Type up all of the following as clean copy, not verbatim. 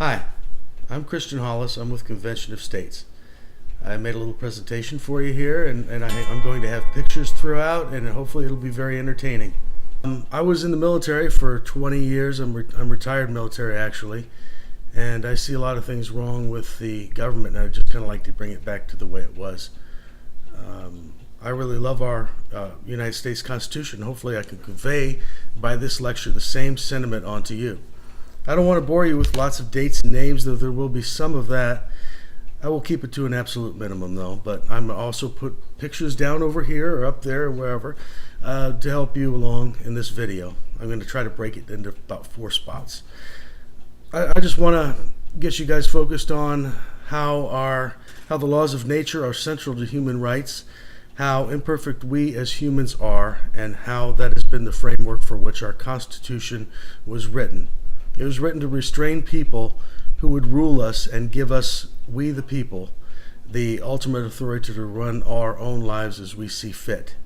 Hi, I'm Christian Hollis. I'm with Convention of States. I made a little presentation for you here, and I'm going to have pictures throughout, and hopefully it'll be very entertaining. I was in the military for 20 years. I'm retired military, actually, and I see a lot of things wrong with the government, and I just kind of like to bring it back to the way it was. I really love our United States Constitution. Hopefully I can convey by this lecture the same sentiment onto you. I don't want to bore you with lots of dates and names, though there will be some of that. I will keep it to an absolute minimum, though, but I'm also put pictures down over here or up there or wherever to help you along in this video. I'm going to try to break it into about 4 spots. I just want to get you guys focused on how the laws of nature are central to human rights, how imperfect we as humans are, and how that has been the framework for which our Constitution was written. It was written to restrain people who would rule us and give us, we the people, the ultimate authority to run our own lives as we see fit,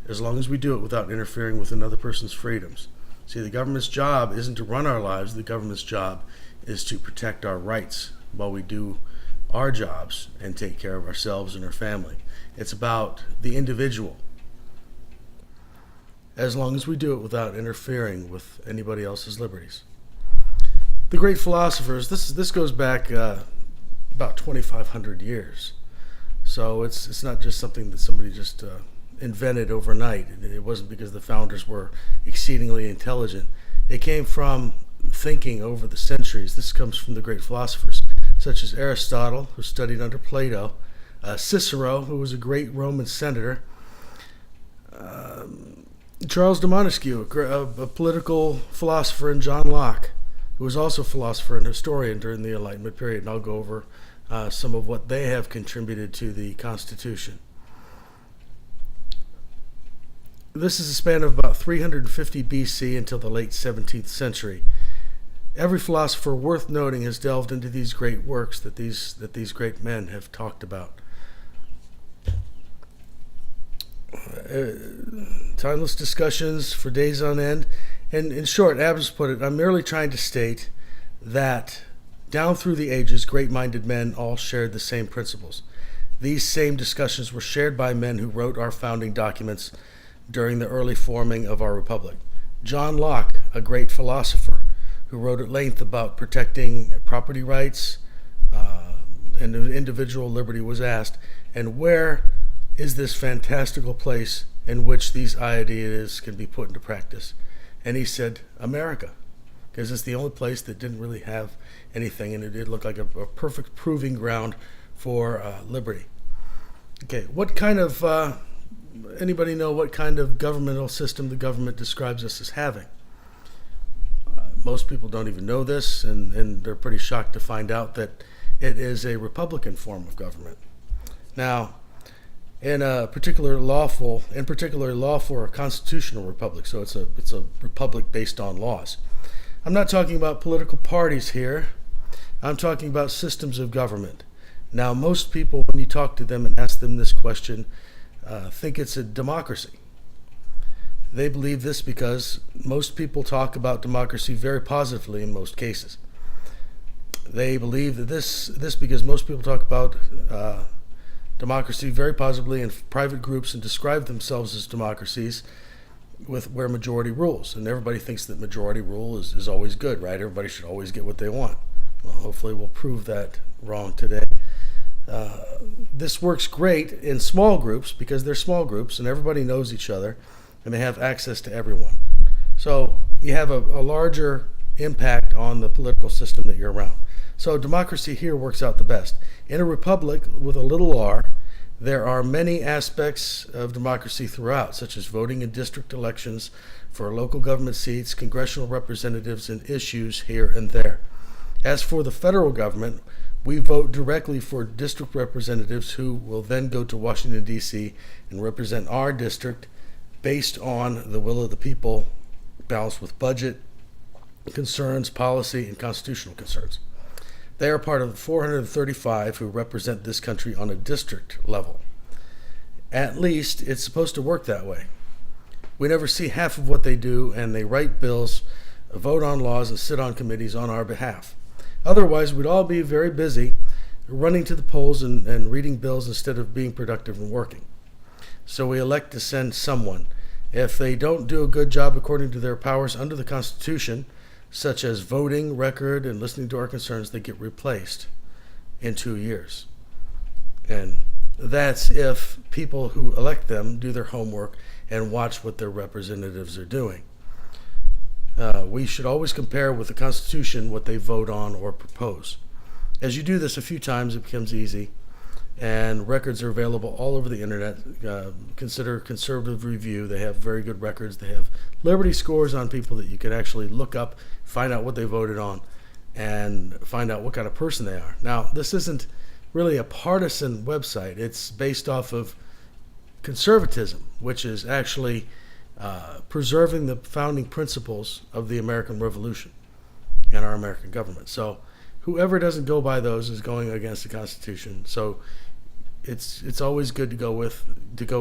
as long as we do it without interfering with another person's freedoms. See, the government's job isn't to run our lives. The government's job is to protect our rights while we do our jobs and take care of ourselves and our family. It's about the individual, as long as we do it without interfering with anybody else's liberties. The great philosophers, this goes back about 2,500 years. So it's not just something that somebody just invented overnight. It wasn't because the founders were exceedingly intelligent. It came from thinking over the centuries. This comes from the great philosophers, such as Aristotle, who studied under Plato, Cicero, who was a great Roman senator, Charles de Montesquieu, a political philosopher, and John Locke, who was also a philosopher and historian during the Enlightenment period, and I'll go over some of what they have contributed to the Constitution. This is a span of about 350 BC until the late 17th century. Every philosopher worth noting has delved into these great works that these great men have talked about. Timeless discussions for days on end. And in short, Adams put it, I'm merely trying to state that down through the ages, great-minded men all shared the same principles. These same discussions were shared by men who wrote our founding documents during the early forming of our republic. John Locke, a great philosopher, who wrote at length about protecting property rights and individual liberty, was asked, and where is this fantastical place in which these ideas can be put into practice? And he said, America, because it's the only place that didn't really have anything, and it did look like a perfect proving ground for liberty. Okay, what kind of, anybody know what kind of governmental system the government describes us as having? Most people don't even know this, and they're pretty shocked to find out that it is a Republican form of government. Now, in particularly lawful or constitutional republic, so it's a republic based on laws. I'm not talking about political parties here. I'm talking about systems of government. Now, most people, when you talk to them and ask them this question, think it's a democracy. They believe this because most people talk about democracy very positively in most cases. They believe that this because most people talk about democracy very positively in private groups and describe themselves as democracies where majority rules. And everybody thinks that majority rule is always good, right? Everybody should always get what they want. Well, hopefully we'll prove that wrong today. This works great in small groups because they're small groups and everybody knows each other and they have access to everyone. So you have a larger impact on the political system that you're around. So democracy here works out the best. In a republic with a little r, there are many aspects of democracy throughout, such as voting in district elections for local government seats, congressional representatives, and issues here and there. As for the federal government, we vote directly for district representatives who will then go to Washington, D.C. and represent our district based on the will of the people, balanced with budget concerns, policy, and constitutional concerns. They are part of the 435 who represent this country on a district level. At least it's supposed to work that way. We never see half of what they do, and they write bills, vote on laws, and sit on committees on our behalf. Otherwise, we'd all be very busy running to the polls and reading bills instead of being productive and working. So we elect to send someone. If they don't do a good job according to their powers under the Constitution, such as voting, record, and listening to our concerns, they get replaced in 2 years. And that's if people who elect them do their homework and watch what their representatives are doing. We should always compare with the Constitution what they vote on or propose. As you do this a few times, it becomes easy, and records are available all over the internet. Consider Conservative Review. They have very good records. They have Liberty scores on people that you can actually look up, find out what they voted on, and find out what kind of person they are. Now, this isn't really a partisan website. It's based off of conservatism, which is actually preserving the founding principles of the American Revolution and our American government. So whoever doesn't go by those is going against the Constitution. So it's always good to go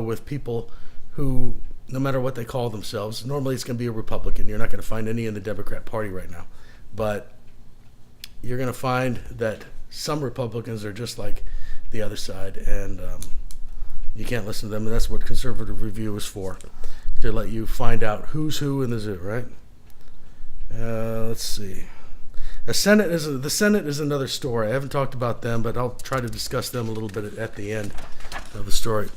with people who, no matter what they call themselves, normally it's going to be a Republican. You're not going to find any in the Democrat Party right now, but you're going to find that some Republicans are just like the other side, and you can't listen to them. And that's what Conservative Review is for, to let you find out who's who in the zoo, right? Let's see. The Senate is another story. I haven't talked about them, but I'll try to discuss them a little bit at the end of the story.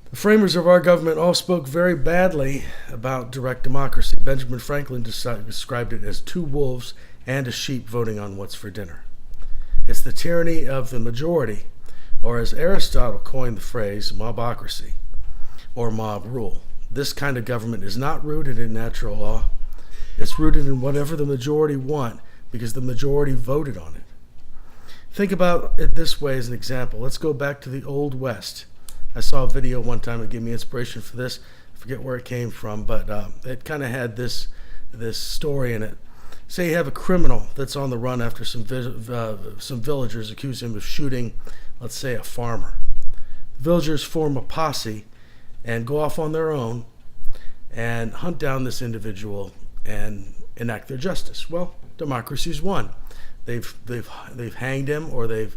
The framers of our government all spoke very badly about direct democracy. Benjamin Franklin described it as two wolves and a sheep voting on what's for dinner. It's the tyranny of the majority, or as Aristotle coined the phrase, mobocracy, or mob rule. This kind of government is not rooted in natural law. It's rooted in whatever the majority want because the majority voted on it. Think about it this way as an example. Let's go back to the Old West. I saw a video one time that gave me inspiration for this. I forget where it came from, but it kind of had this story in it. Say you have a criminal that's on the run after some villagers accuse him of shooting, let's say, a farmer. The villagers form a posse and go off on their own and hunt down this individual and enact their justice. Well, democracy's won. They've hanged him, or they've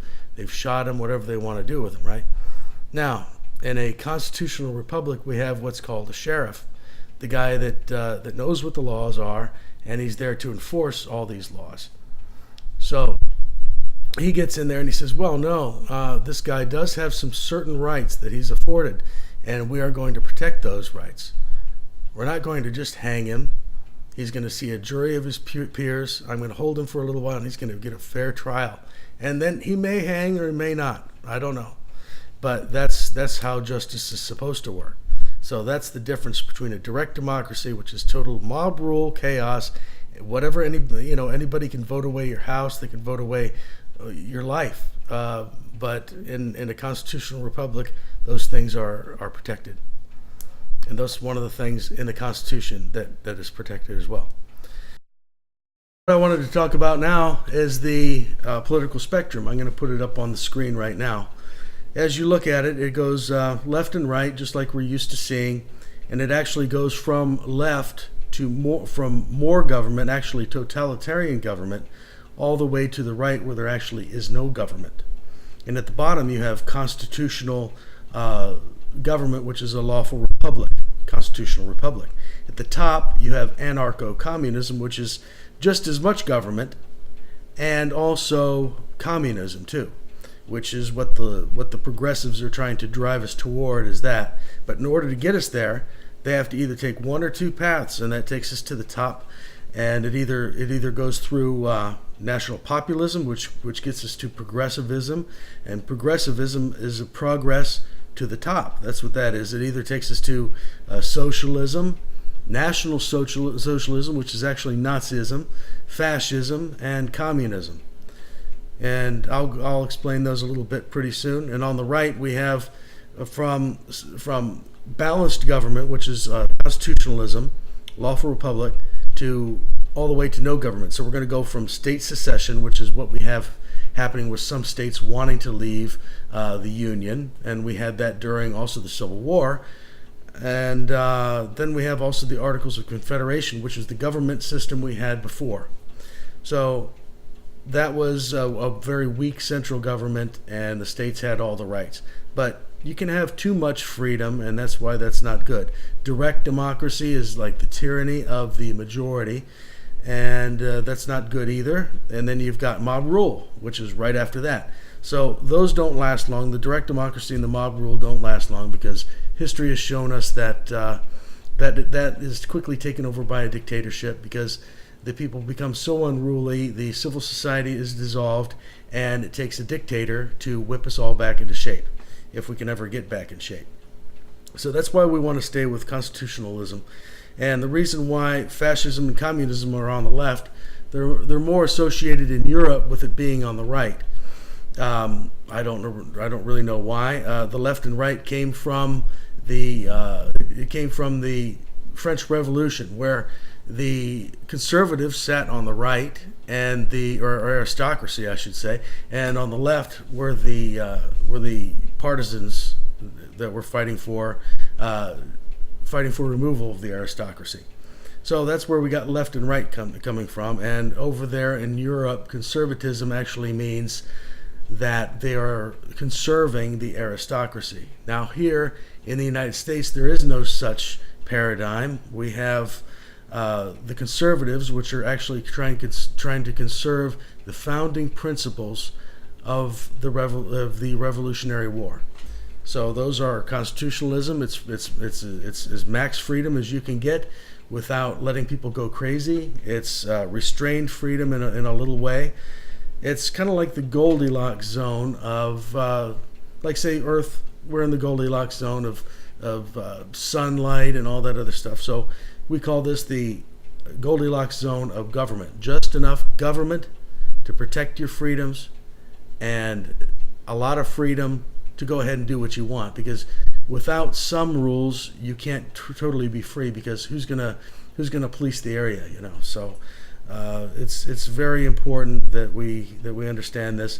shot him, whatever they want to do with him, right? Now, in a constitutional republic, we have what's called a sheriff, the guy that knows what the laws are, and he's there to enforce all these laws. So he gets in there and he says, well, no, this guy does have some certain rights that he's afforded, and we are going to protect those rights. We're not going to just hang him. He's going to see a jury of his peers. I'm going to hold him for a little while, and he's going to get a fair trial. And then he may hang or he may not. I don't know. But that's how justice is supposed to work. So that's the difference between a direct democracy, which is total mob rule, chaos, whatever. Anybody can vote away your house. They can vote away your life. But in a constitutional republic, those things are protected. And that's one of the things in the Constitution that is protected as well. What I wanted to talk about now is the political spectrum. I'm going to put it up on the screen right now. As you look at it, it goes left and right, just like we're used to seeing, and it actually goes from left to more government, actually totalitarian government, all the way to the right where there actually is no government. And at the bottom you have constitutional government, which is a lawful republic, constitutional republic. At the top you have anarcho-communism, which is just as much government, and also communism too, which is what the progressives are trying to drive us toward, is that. But in order to get us there, they have to either take one or two paths, and that takes us to the top. And it either goes through national populism, which gets us to progressivism, and progressivism is a progress to the top. That's what that is. It either takes us to socialism, national socialism, which is actually Nazism, fascism, and communism. And I'll explain those a little bit pretty soon. And on the right we have from balanced government, which is constitutionalism, lawful republic, to all the way to no government. So we're going to go from state secession, which is what we have happening with some states wanting to leave the Union, and we had that during also the Civil War. And then we have also the Articles of Confederation, which is the government system we had before. So that was a very weak central government, and the states had all the rights. But you can have too much freedom, and that's why that's not good. Direct democracy is like the tyranny of the majority, and that's not good either. And then you've got mob rule, which is right after that. So those don't last long. The direct democracy and the mob rule don't last long, because history has shown us that that is quickly taken over by a dictatorship, because the people become so unruly, the civil society is dissolved, and it takes a dictator to whip us all back into shape, if we can ever get back in shape. So that's why we want to stay with constitutionalism. And the reason why fascism and communism are on the left, they're more associated in Europe with it being on the right. I don't really know why. The left and right came from the French Revolution, where the conservatives sat on the right, and or aristocracy, I should say, and on the left were the partisans that were fighting for removal of the aristocracy. So that's where we got left and right coming from. And over there in Europe, conservatism actually means that they are conserving the aristocracy. Now here in the United States, there is no such paradigm. We have the conservatives, which are actually trying to conserve the founding principles of the Revolutionary War. So those are constitutionalism. It's as max freedom as you can get without letting people go crazy. It's restrained freedom in a little way. It's kind of like the Goldilocks zone of, like say Earth. We're in the Goldilocks zone of sunlight and all that other stuff. So we call this the Goldilocks zone of government. Just enough government to protect your freedoms, and a lot of freedom to go ahead and do what you want. Because without some rules, you can't totally be free. Because who's gonna police the area? So it's very important that we understand this.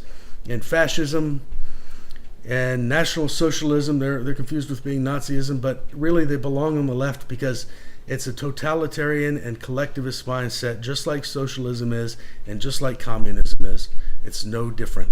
And fascism and National Socialism, they're confused with being Nazism, but really they belong on the left, because it's a totalitarian and collectivist mindset, just like socialism is, and just like communism is. It's no different.